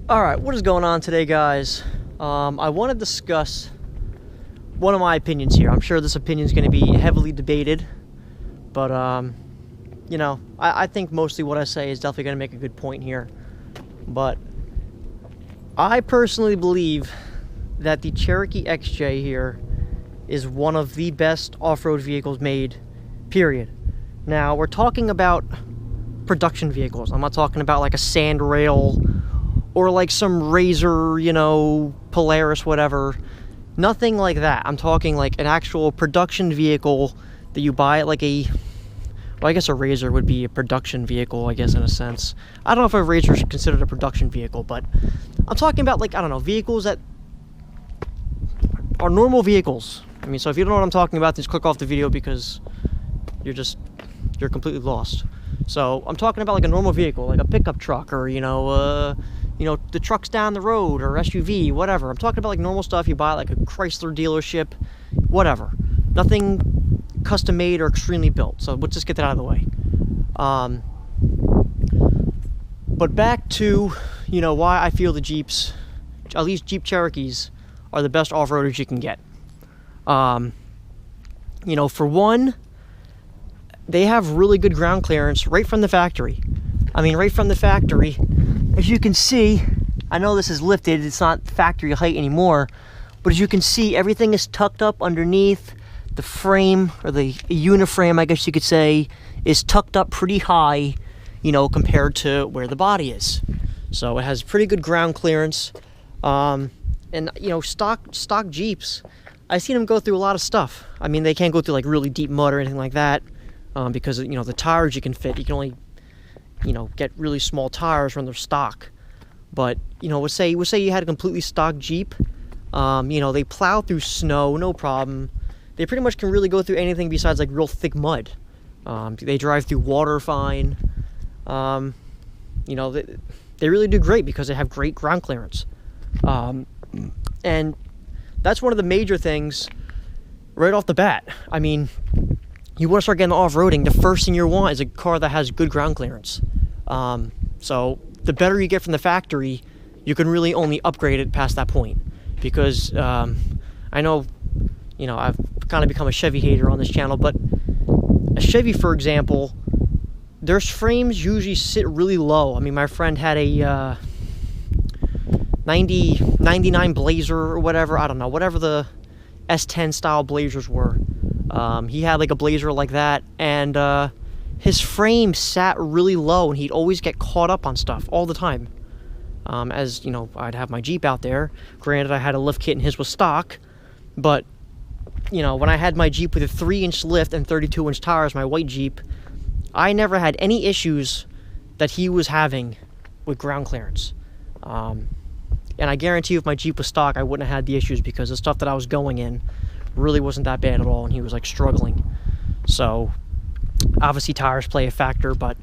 Alright, what is going on today, guys? I want to discuss one of my opinions here. I'm sure this opinion is going to be heavily debated, but, you know, I think mostly what I say is definitely going to make a good point here. But I personally believe that the Cherokee XJ here is one of the best off-road vehicles made, period. Now, we're talking about production vehicles. I'm not talking about like a sand rail or like some Razor, you know, Polaris, whatever. Nothing like that. I'm talking like an actual production vehicle that you buy at like a... Well, I guess a Razor would be a production vehicle, I guess, in a sense. I don't know if a Razor is considered a production vehicle, but I'm talking about, like, I don't know, vehicles that are normal vehicles. I mean, so if you don't know what I'm talking about, just click off the video because you're completely lost. So I'm talking about like a normal vehicle, like a pickup truck, or you know, the trucks down the road, or SUV, whatever. I'm talking about like normal stuff you buy at like a Chrysler dealership, whatever. Nothing custom made or extremely built. So let's just get that out of the way. But back to, you know, why I feel the Jeeps, at least Jeep Cherokees, are the best off-roaders you can get. You know, for one, they have really good ground clearance right from the factory. I mean, right from the factory. As you can see, I know this is lifted, it's not factory height anymore, but as you can see, everything is tucked up underneath. The frame, or the uniframe, I guess you could say, is tucked up pretty high, you know, compared to where the body is. So it has pretty good ground clearance. And, you know, stock Jeeps, I've seen them go through a lot of stuff. I mean, they can't go through like really deep mud or anything like that, because, you know, the tires you can fit, you can only, you know, get really small tires when they're stock. But, you know, we'll say you had a completely stock Jeep, you know, they plow through snow, no problem. They pretty much can really go through anything besides like real thick mud. They drive through water fine. You know, they really do great because they have great ground clearance. And that's one of the major things right off the bat. I mean, you want to start getting off-roading, the first thing you want is a car that has good ground clearance. So the better you get from the factory, you can really only upgrade it past that point. Because I know, you know, I've kind of become a Chevy hater on this channel, but a Chevy, for example, their frames usually sit really low. I mean, my friend had a 99 Blazer or whatever, I don't know, whatever the S10 style Blazers were. He had like a Blazer like that, and his frame sat really low, and he'd always get caught up on stuff all the time. As, you know, I'd have my Jeep out there. Granted, I had a lift kit and his was stock, but, you know, when I had my Jeep with a 3-inch lift and 32-inch tires, my white Jeep, I never had any issues that he was having with ground clearance. And I guarantee you if my Jeep was stock, I wouldn't have had the issues because the stuff that I was going in really wasn't that bad at all, and he was like struggling. So obviously tires play a factor, but,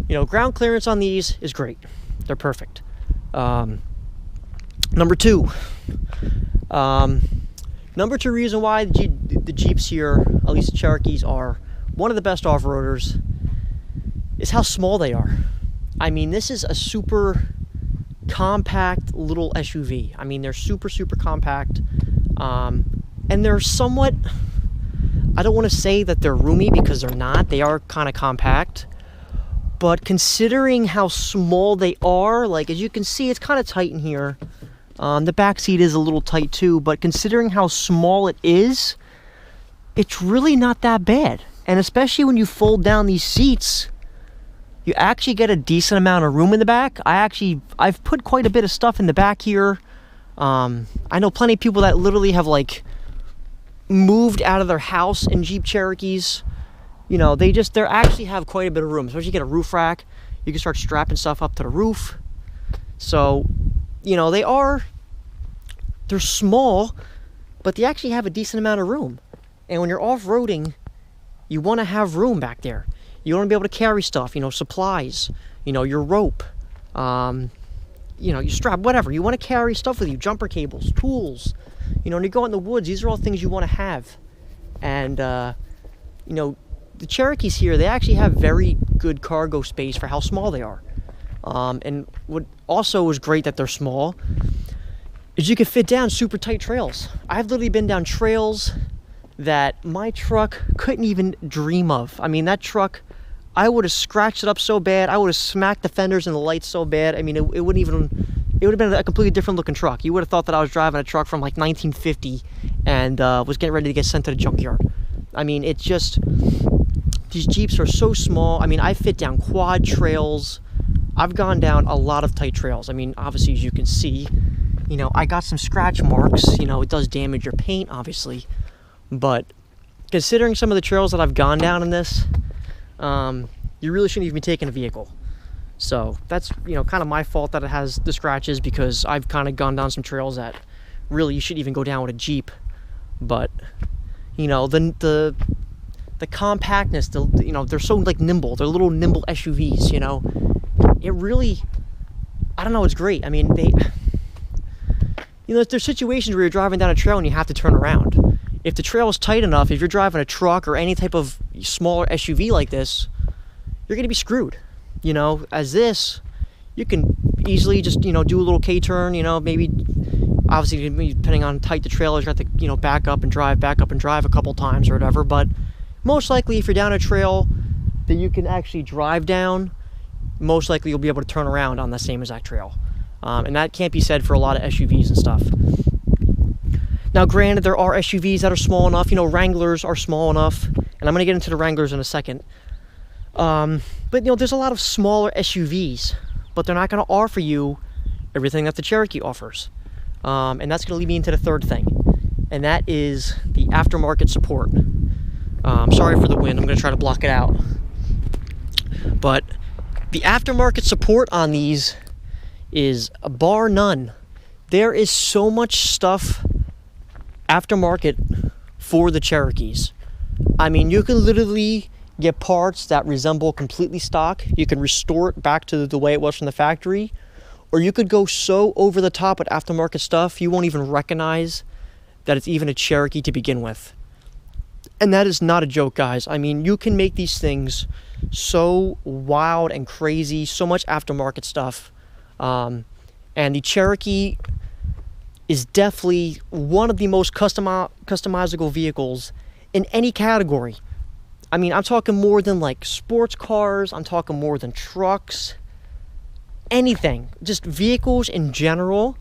you know, ground clearance on these is great. They're perfect. Number two reason why the Jeeps here, at least the Cherokees, are one of the best off-roaders is how small they are. I mean, this is a super compact little SUV. I mean, they're super compact, and they're somewhat, I don't want to say that they're roomy because they're not. They are kind of compact, but considering how small they are, like as you can see, it's kind of tight in here. The back seat is a little tight too, but considering how small it is, it's really not that bad. And especially when you fold down these seats, you actually get a decent amount of room in the back. I've put quite a bit of stuff in the back here. I know plenty of people that literally have like moved out of their house in Jeep Cherokees. You know, they actually have quite a bit of room. Especially you get a roof rack, you can start strapping stuff up to the roof. So, you know, they're small, but they actually have a decent amount of room. And when you're off-roading, you want to have room back there. You want to be able to carry stuff, you know, supplies, you know, your rope, you know, your strap, whatever. You want to carry stuff with you, jumper cables, tools. You know, when you go out in the woods, these are all things you want to have. And, you know, the Cherokees here, they actually have very good cargo space for how small they are. And what also is great that they're small is you can fit down super tight trails. I've literally been down trails that my truck couldn't even dream of. I mean, that truck, I would have scratched it up so bad. I would have smacked the fenders and the lights so bad. I mean, it would have been a completely different looking truck. You would have thought that I was driving a truck from like 1950 and was getting ready to get sent to the junkyard. I mean, it's just, these Jeeps are so small. I mean, I fit down quad trails. I've gone down a lot of tight trails. I mean, obviously, as you can see, you know, I got some scratch marks. You know, it does damage your paint, obviously. But considering some of the trails that I've gone down in this, you really shouldn't even be taking a vehicle. So that's, you know, kind of my fault that it has the scratches, because I've kind of gone down some trails that really you shouldn't even go down with a Jeep. But, you know, the compactness, you know, they're so like nimble. They're little nimble SUVs, you know. It really, I don't know, it's great. I mean, you know, there's situations where you're driving down a trail and you have to turn around. If the trail is tight enough, if you're driving a truck or any type of smaller SUV like this, you're going to be screwed. You know, as this, you can easily just, you know, do a little K-turn, you know, maybe, obviously, depending on how tight the trail is, you have to, you know, back up and drive a couple times or whatever. But most likely, if you're down a trail that you can actually drive down, most likely you'll be able to turn around on the same exact trail. And that can't be said for a lot of SUVs and stuff. Now, granted, there are SUVs that are small enough. You know, Wranglers are small enough. And I'm going to get into the Wranglers in a second. But, you know, there's a lot of smaller SUVs. But they're not going to offer you everything that the Cherokee offers. And that's going to lead me into the third thing. And that is the aftermarket support. Sorry for the wind. I'm going to try to block it out. But the aftermarket support on these is bar none. There is so much stuff aftermarket for the Cherokees. I mean, you can literally get parts that resemble completely stock. You can restore it back to the way it was from the factory. Or you could go so over the top with aftermarket stuff, you won't even recognize that it's even a Cherokee to begin with. And that is not a joke, guys. I mean, you can make these things so wild and crazy, so much aftermarket stuff. And the Cherokee is definitely one of the most customizable vehicles in any category. I mean, I'm talking more than like sports cars. I'm talking more than trucks. Anything. Just vehicles in general.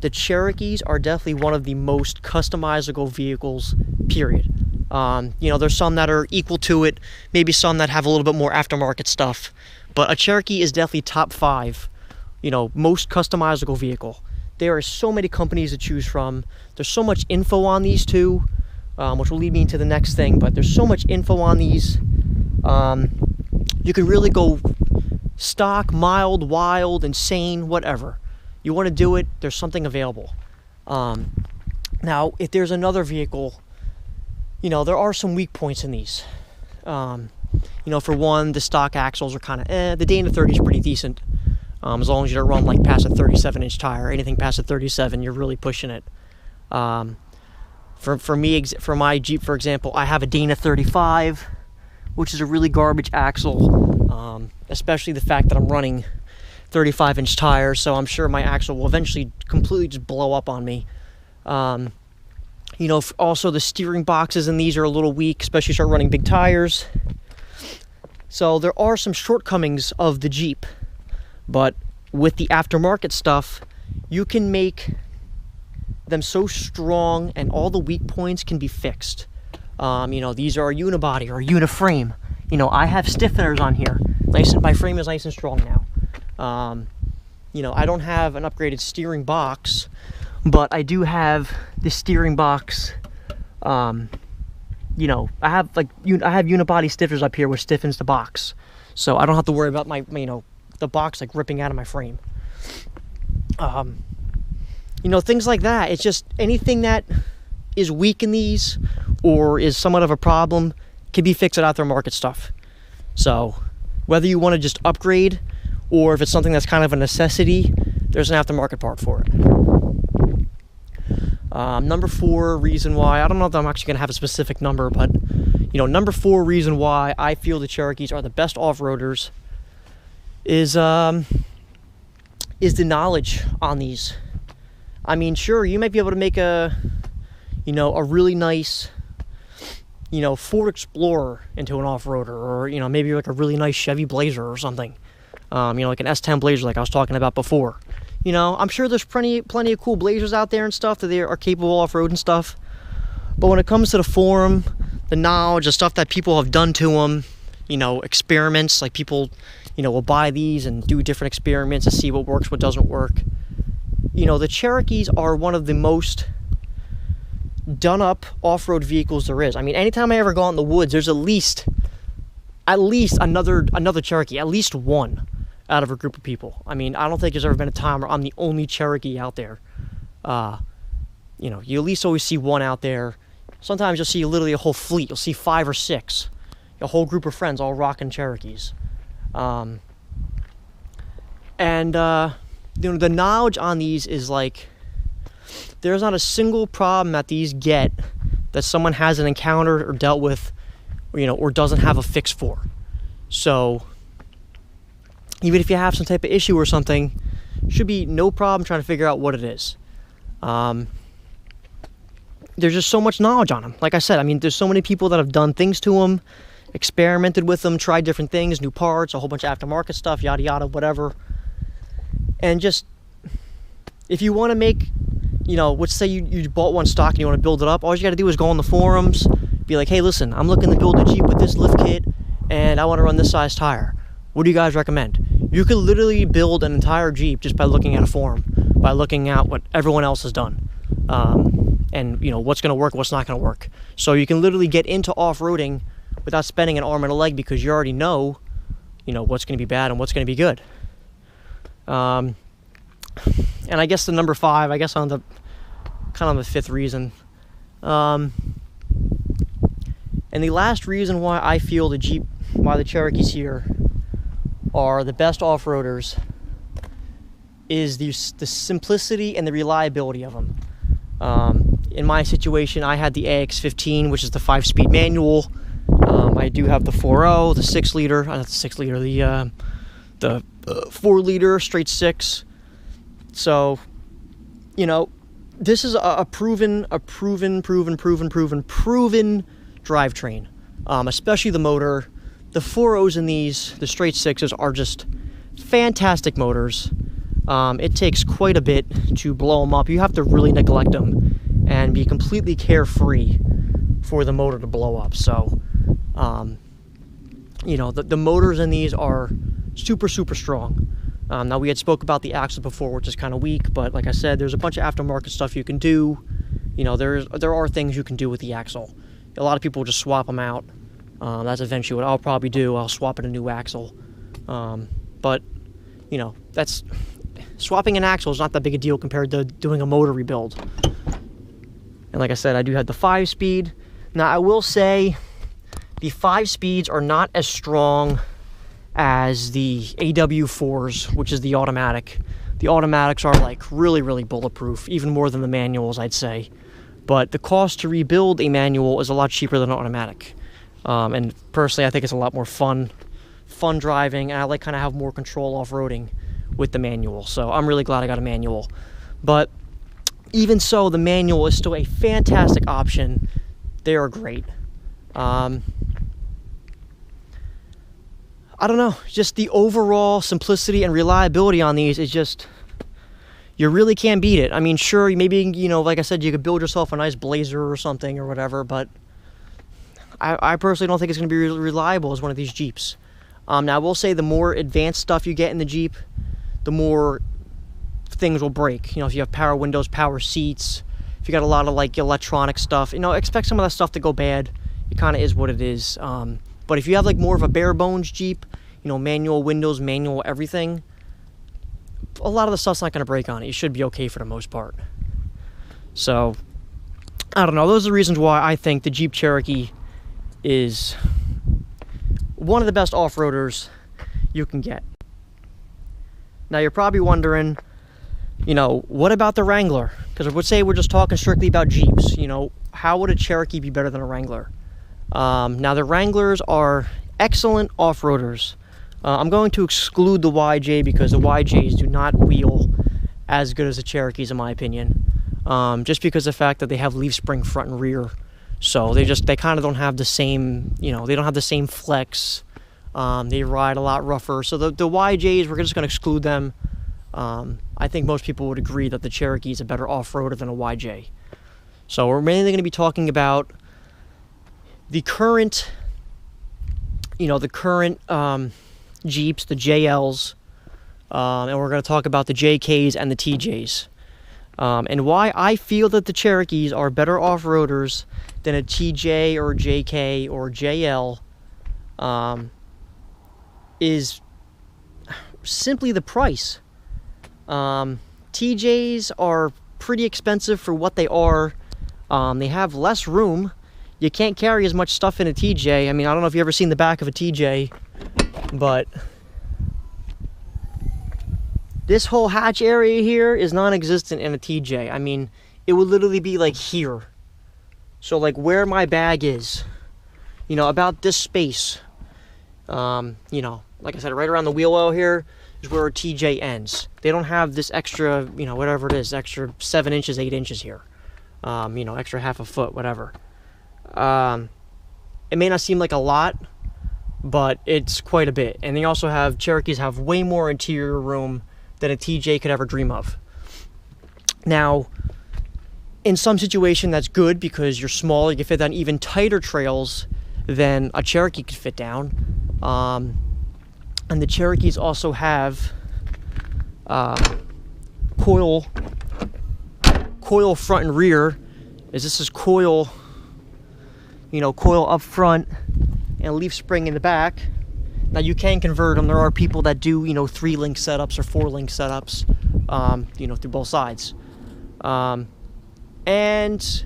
The Cherokees are definitely one of the most customizable vehicles, period. You know, there's some that are equal to it. Maybe some that have a little bit more aftermarket stuff. But a Cherokee is definitely top 5, you know, most customizable vehicle. There are so many companies to choose from. There's so much info on these too, which will lead me into the next thing. But there's so much info on these. You can really go stock, mild, wild, insane, whatever. You want to do it, there's something available. Now, if there's another vehicle, you know, there are some weak points in these. You know, for one, the stock axles are kind of the Dana 30 is pretty decent. As long as you don't run like past a 37-inch tire. Anything past a 37, you're really pushing it. For me, for my Jeep, for example, I have a Dana 35, which is a really garbage axle. Especially the fact that I'm running 35-inch tires, so I'm sure my axle will eventually completely just blow up on me. You know, also the steering boxes in these are a little weak, especially if you start running big tires. So there are some shortcomings of the Jeep, but with the aftermarket stuff, you can make them so strong and all the weak points can be fixed. You know, these are a unibody or a uniframe. You know, I have stiffeners on here. My frame is nice and strong now. You know, I don't have an upgraded steering box, but I do have the steering box. You know, I have unibody stiffeners up here, which stiffens the box, so I don't have to worry about my you know, the box like ripping out of my frame. You know, things like that. It's just anything that is weak in these or is somewhat of a problem can be fixed at aftermarket stuff. So whether you want to just upgrade or if it's something that's kind of a necessity, there's an aftermarket part for it. Number 4 reason why, I don't know if I'm actually going to have a specific number, but, you know, number 4 reason why I feel the Cherokees are the best off-roaders is is the knowledge on these. I mean, sure, you might be able to make a really nice, Ford Explorer into an off-roader, or, maybe like a really nice Chevy Blazer or something. Like an S10 Blazer like I was talking about before. I'm sure there's plenty of cool Blazers out there and stuff that they are capable off-road and stuff. But when it comes to the forum, the knowledge, the stuff that people have done to them, experiments, like people, will buy these and do different experiments to see what works, what doesn't work. The Cherokees are one of the most done up off-road vehicles there is. I mean, anytime I ever go out in the woods, there's at least another Cherokee, at least one out of a group of people. I mean, I don't think there's ever been a time where I'm the only Cherokee out there. You at least always see one out there. Sometimes you'll see literally a whole fleet. You'll see 5 or 6, a whole group of friends all rocking Cherokees. The knowledge on these is like, there's not a single problem that these get that someone hasn't encountered or dealt with, or doesn't have a fix for. So even if you have some type of issue or something, should be no problem trying to figure out what it is. There's just so much knowledge on them. Like I said, I mean, there's so many people that have done things to them, experimented with them, tried different things, new parts, a whole bunch of aftermarket stuff, yada yada, whatever. And just, if you want to make, let's say you bought one stock and you want to build it up, all you got to do is go on the forums, be like, hey, listen, I'm looking to build a Jeep with this lift kit, and I want to run this size tire. What do you guys recommend? You could literally build an entire Jeep just by looking at a forum, by looking at what everyone else has done, and what's going to work, what's not going to work. So you can literally get into off-roading without spending an arm and a leg, because you already know, what's going to be bad and what's going to be good. And I guess the number 5, I guess on the kind of the 5th reason, and the last reason why I feel why the Cherokees here are the best off-roaders is the simplicity and the reliability of them. In my situation, I had the AX15, which is the 5-speed manual. I do have the 4.0, the 6-liter, not the 6-liter, the 4-liter straight 6. So, this is a proven drivetrain. Especially the motor. The 4.0s in these, the straight 6s, are just fantastic motors. It takes quite a bit to blow them up. You have to really neglect them and be completely carefree for the motor to blow up. So, the motors in these are super strong. Now, we had spoke about the axle before, which is kind of weak, but like I said, there's a bunch of aftermarket stuff you can do. There are things you can do with the axle. A lot of people just swap them out. That's eventually what I'll probably do. I'll swap in a new axle. But, that's swapping an axle is not that big a deal compared to doing a motor rebuild. And like I said, I do have the 5-speed. Now, I will say the 5 speeds are not as strong as the AW4s, which is the automatic. The automatics are like really bulletproof, even more than the manuals, I'd say. But the cost to rebuild a manual is a lot cheaper than an automatic. And personally, I think it's a lot more fun driving, and I like kind of have more control off-roading with the manual. So I'm really glad I got a manual. But even so, the manual is still a fantastic option. They are great. I don't know, just the overall simplicity and reliability on these is just, you really can't beat it. I mean, sure, maybe, like I said, you could build yourself a nice Blazer or something or whatever, but I personally don't think it's going to be reliable as one of these Jeeps. Now, I will say the more advanced stuff you get in the Jeep, the more things will break. If you have power windows, power seats, if you got a lot of like electronic stuff, expect some of that stuff to go bad. It kind of is what it is. But if you have like more of a bare bones Jeep, manual windows, manual everything, a lot of the stuff's not going to break on it. You should be okay for the most part. So, I don't know. Those are the reasons why I think the Jeep Cherokee is one of the best off-roaders you can get. Now, you're probably wondering, what about the Wrangler? Because I would say we're just talking strictly about Jeeps. How would a Cherokee be better than a Wrangler? Now, the Wranglers are excellent off-roaders. I'm going to exclude the YJ because the YJs do not wheel as good as the Cherokees in my opinion. Just because of the fact that they have leaf spring front and rear. So they kind of don't have the same, they don't have the same flex. They ride a lot rougher. So the YJs, we're just going to exclude them. I think most people would agree that the Cherokee is a better off-roader than a YJ. So we're mainly going to be talking about the current, Jeeps, the JLs, and we're going to talk about the JKs and the TJs. And why I feel that the Cherokees are better off-roaders than a TJ or a JK or JL is simply the price. TJs are pretty expensive for what they are. They have less room. You can't carry as much stuff in a TJ. I mean, I don't know if you've ever seen the back of a TJ, but this whole hatch area here is non-existent in a TJ. I mean, it would literally be like here. So like where my bag is, about this space. Like I said, right around the wheel well here is where a TJ ends. They don't have this extra, whatever it is, extra 7 inches, 8 inches here. Extra half a foot, whatever. It may not seem like a lot, but it's quite a bit. And they also have, Cherokees have way more interior room than a TJ could ever dream of. Now, in some situation that's good because you're smaller, you can fit down even tighter trails than a Cherokee could fit down. And the Cherokees also have coil front and rear, as this is coil up front and leaf spring in the back. Now you can convert them. There are people that do 3-link setups or 4-link setups, through both sides, and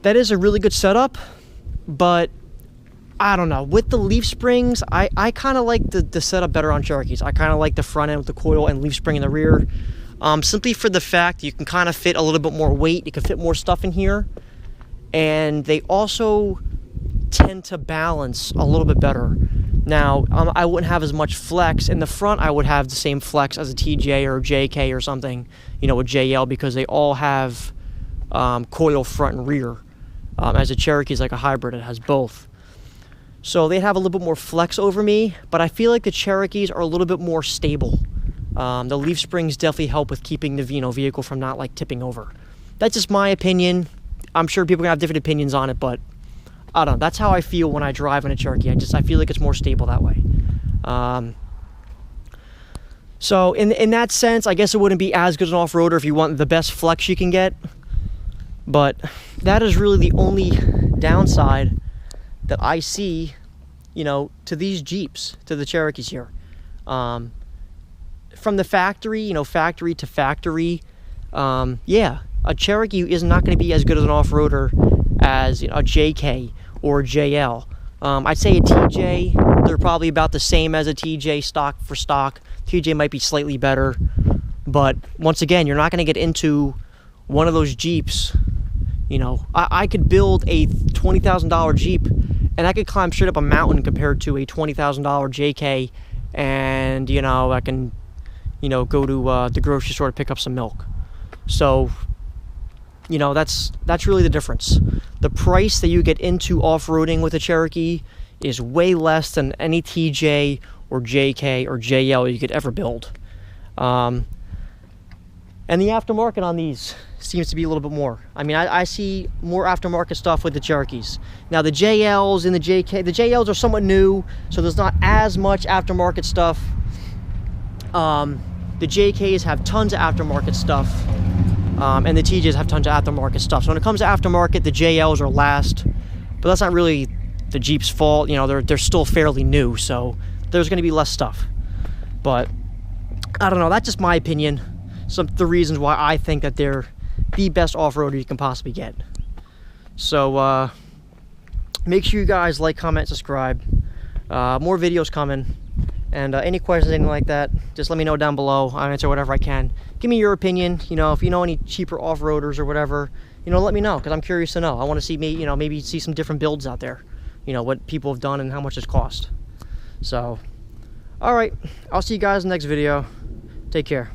that is a really good setup. But I don't know, with the leaf springs, I kind of like the setup better on Cherokees. I kind of like the front end with the coil and leaf spring in the rear, simply for the fact you can kind of fit a little bit more weight. You can fit more stuff in here, and they also tend to balance a little bit better. Now, I wouldn't have as much flex. In the front, I would have the same flex as a TJ or a JK or something, a JL, because they all have coil front and rear. As a Cherokee is like a hybrid, it has both. So they have a little bit more flex over me, but I feel like the Cherokees are a little bit more stable. The leaf springs definitely help with keeping the vehicle from not like tipping over. That's just my opinion. I'm sure people can have different opinions on it, but I don't know. That's how I feel when I drive in a Cherokee. I feel like it's more stable that way. So in that sense, I guess it wouldn't be as good an off-roader if you want the best flex you can get. But that is really the only downside that I see, to these Jeeps, to the Cherokees here. From the factory, factory to factory, a Cherokee is not going to be as good as an off-roader as a JK or a JL. I'd say a TJ, they're probably about the same as a TJ stock for stock. TJ might be slightly better, but once again, you're not going to get into one of those Jeeps. I could build a $20,000 Jeep, and I could climb straight up a mountain compared to a $20,000 JK, and I can go to the grocery store to pick up some milk. So that's really the difference. The price that you get into off-roading with a Cherokee is way less than any TJ or JK or JL you could ever build. And the aftermarket on these seems to be a little bit more. I mean, I see more aftermarket stuff with the Cherokees. Now the JLs and the JLs are somewhat new, so there's not as much aftermarket stuff. The JKs have tons of aftermarket stuff. And the TJs have tons of aftermarket stuff. So when it comes to aftermarket, the JLs are last. But that's not really the Jeep's fault. They're still fairly new, so there's going to be less stuff. But I don't know. That's just my opinion. Some of the reasons why I think that they're the best off-roader you can possibly get. So make sure you guys like, comment, subscribe. More videos coming. And any questions, anything like that, just let me know down below. I'll answer whatever I can. Give me your opinion. If you know any cheaper off-roaders or whatever, let me know, because I'm curious to know. I want to see maybe see some different builds out there. What people have done and how much it's cost. So All right, I'll see you guys in the next video. Take care.